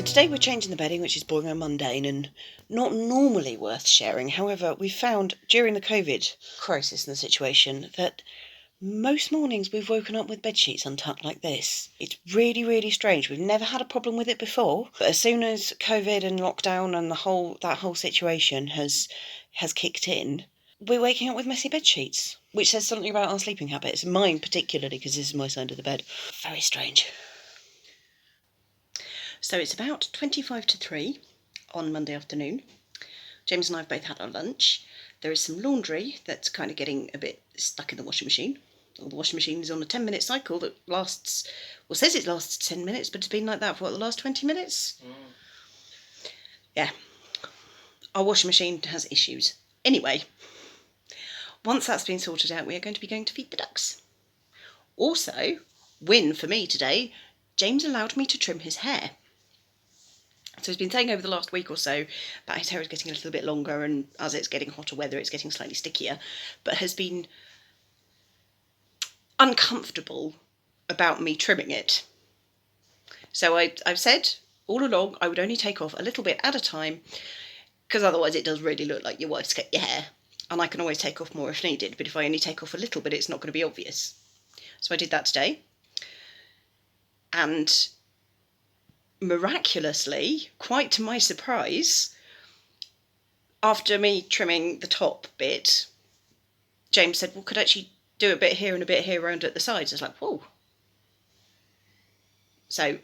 today we're changing the bedding, which is boring and mundane and not normally worth sharing. However, we found during the COVID crisis in the situation that most mornings we've woken up with bedsheets untucked like this. It's really, really strange. We've never had a problem with it before, but as soon as COVID and lockdown and that whole situation has kicked in, we're waking up with messy bedsheets, which says something about our sleeping habits. Mine particularly, because this is my side of the bed. Very strange. So it's about 25 to 3 on Monday afternoon. James and I have both had our lunch. There is some laundry that's kind of getting a bit stuck in the washing machine. Well, the washing machine is on a 10-minute cycle that lasts, well, says it lasts 10 minutes, but it's been like that for the last 20 minutes? Yeah. Our washing machine has issues. Anyway, once that's been sorted out, we are going to be going to feed the ducks. Also, win for me today, James allowed me to trim his hair. So he's been saying over the last week or so that his hair is getting a little bit longer, and as it's getting hotter weather, it's getting slightly stickier, but has been uncomfortable about me trimming it. So I've said all along I would only take off a little bit at a time, because otherwise it does really look like your wife's cut your hair, and I can always take off more if needed, but if I only take off a little bit, it's not going to be obvious. So I did that today, and miraculously, quite to my surprise, after me trimming the top bit, James said, well, could I actually do a bit here and a bit here around at the sides? I was like, whoa. So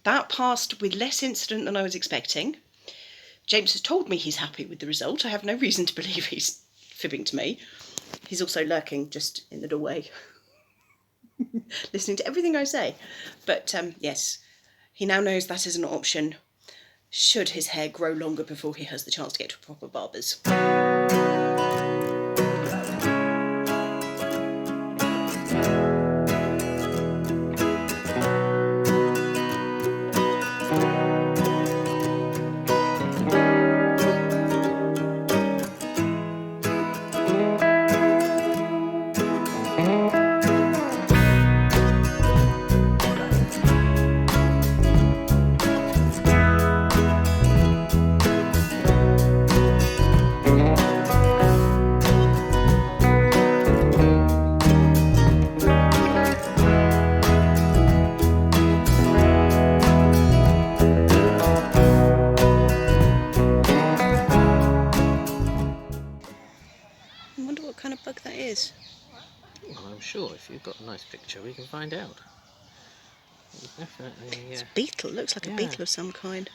that passed with less incident than I was expecting. James has told me he's happy with the result. I have no reason to believe he's fibbing to me. He's also lurking just in the doorway, listening to everything I say. But yes, he now knows that is an option should his hair grow longer before he has the chance to get to a proper barber's. I wonder what kind of bug that is. Well, I'm sure if you've got a nice picture we can find out. Definitely, yeah. It's a beetle. It looks like a beetle of some kind.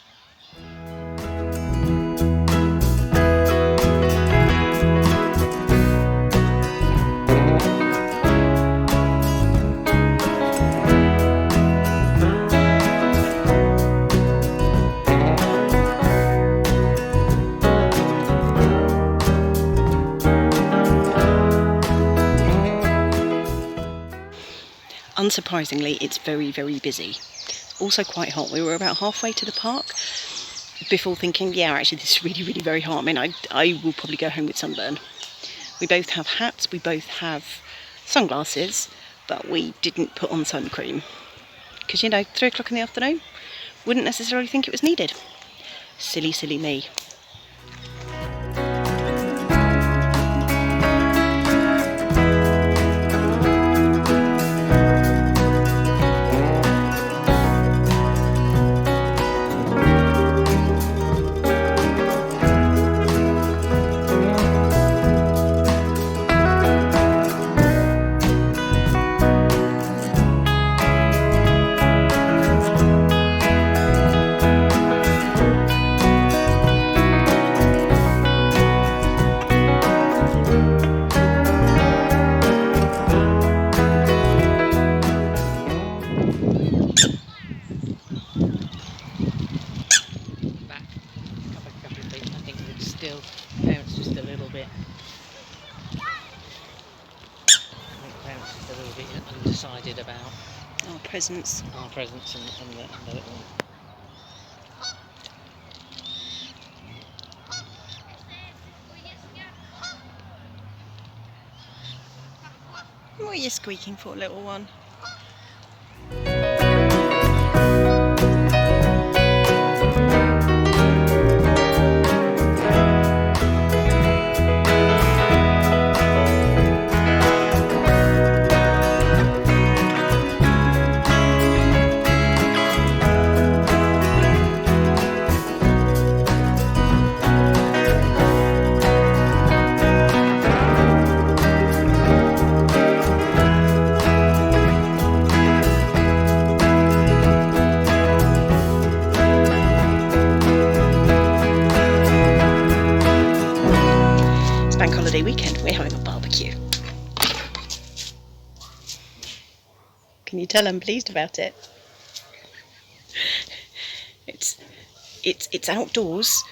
Unsurprisingly, it's very, very busy. It's also quite hot. We were about halfway to the park before thinking, yeah, actually this is really, really very hot. I mean, I will probably go home with sunburn. We both have hats, we both have sunglasses, but we didn't put on sun cream. Because, 3 o'clock in the afternoon, wouldn't necessarily think it was needed. Silly, silly me. Still bounce just a little bit. Bounce just a little bit undecided about Our presence and the little one. What are you squeaking for, little one? having a barbecue. Can you tell I'm pleased about it? It's outdoors,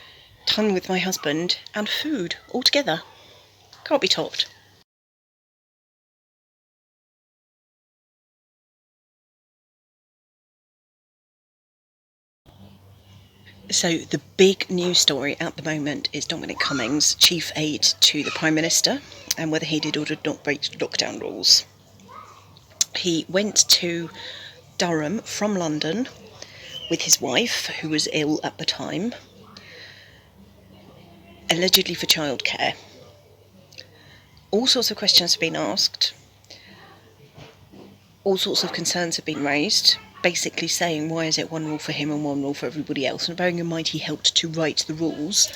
time with my husband, and food all together. Can't be topped. So the big news story at the moment is Dominic Cummings, chief aide to the Prime Minister, and whether he did or did not break lockdown rules. He went to Durham from London with his wife, who was ill at the time, allegedly for childcare. All sorts of questions have been asked. All sorts of concerns have been raised, basically saying why is it one rule for him and one rule for everybody else? And bearing in mind he helped to write the rules,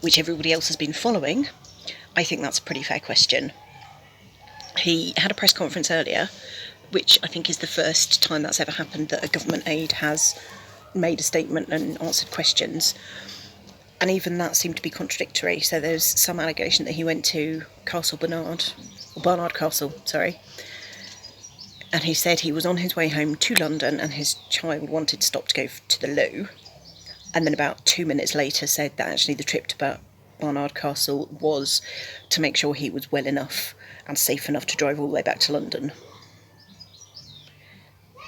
which everybody else has been following, I think that's a pretty fair question. He had a press conference earlier, which I think is the first time that's ever happened that a government aide has made a statement and answered questions. And even that seemed to be contradictory. So there's some allegation that he went to Barnard Castle, and he said he was on his way home to London and his child wanted to stop to go to the loo, and then about 2 minutes later said that actually the trip to Barnard Castle was to make sure he was well enough and safe enough to drive all the way back to London.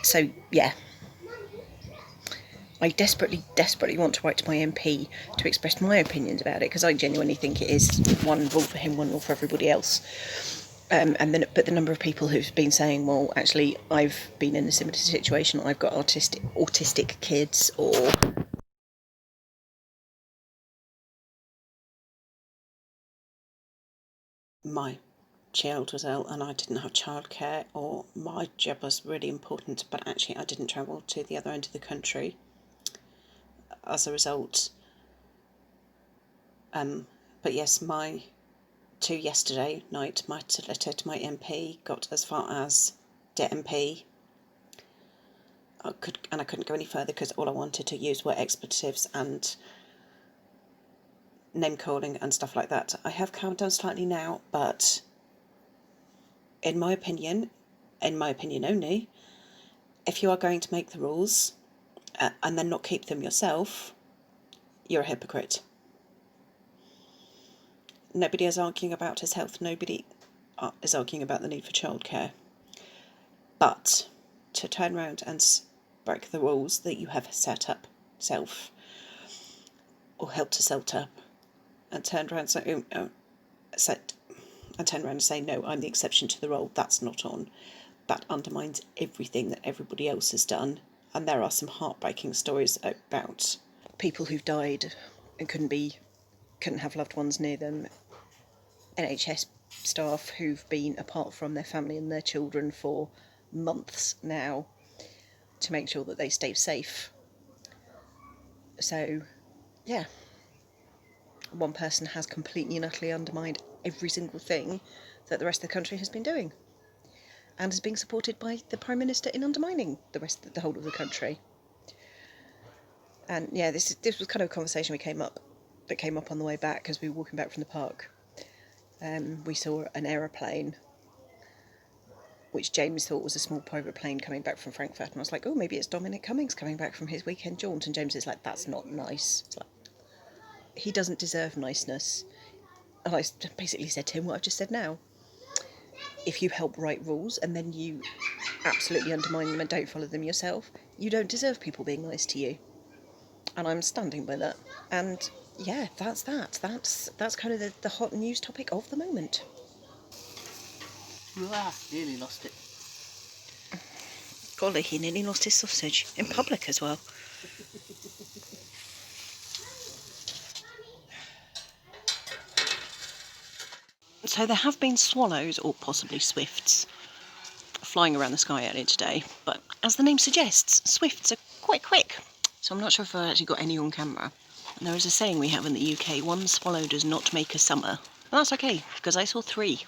So yeah, I desperately want to write to my MP to express my opinions about it, because I genuinely think it is one rule for him, one rule for everybody else. But the number of people who've been saying, well, actually, I've been in a similar situation, I've got autistic kids, or my child was ill and I didn't have childcare, or my job was really important, but actually I didn't travel to the other end of the country as a result. But yes, to yesterday night, my letter to my MP got as far as Dear MP. I couldn't go any further because all I wanted to use were expletives and name calling and stuff like that. I have calmed down slightly now, but in my opinion only, if you are going to make the rules and then not keep them yourself, you're a hypocrite. Nobody is arguing about his health. Nobody is arguing about the need for childcare. But to turn around and break the rules that you have set up self, or helped to set up, and turn around and say, no, I'm the exception to the rule, that's not on. That undermines everything that everybody else has done. And there are some heartbreaking stories about people who've died and couldn't have loved ones near them. NHS staff who've been apart from their family and their children for months now to make sure that they stay safe. So, yeah, one person has completely and utterly undermined every single thing that the rest of the country has been doing, and is being supported by the Prime Minister in undermining the whole of the country. And yeah, this was kind of a conversation that came up on the way back as we were walking back from the park. We saw an aeroplane, which James thought was a small private plane coming back from Frankfurt, and I was like, oh, maybe it's Dominic Cummings coming back from his weekend jaunt. And James is like, that's not nice. It's like, he doesn't deserve niceness. And I basically said to him what I've just said now. If you help write rules and then you absolutely undermine them and don't follow them yourself, you don't deserve people being nice to you. And I'm standing by that. And yeah, that's that. That's kind of the hot news topic of the moment. Nearly lost it. Golly, he nearly lost his sausage in public as well. So there have been swallows, or possibly swifts, flying around the sky earlier today, but as the name suggests, swifts are quite quick, so I'm not sure if I actually got any on camera. And there is a saying we have in the UK, one swallow does not make a summer. And that's okay, because I saw 3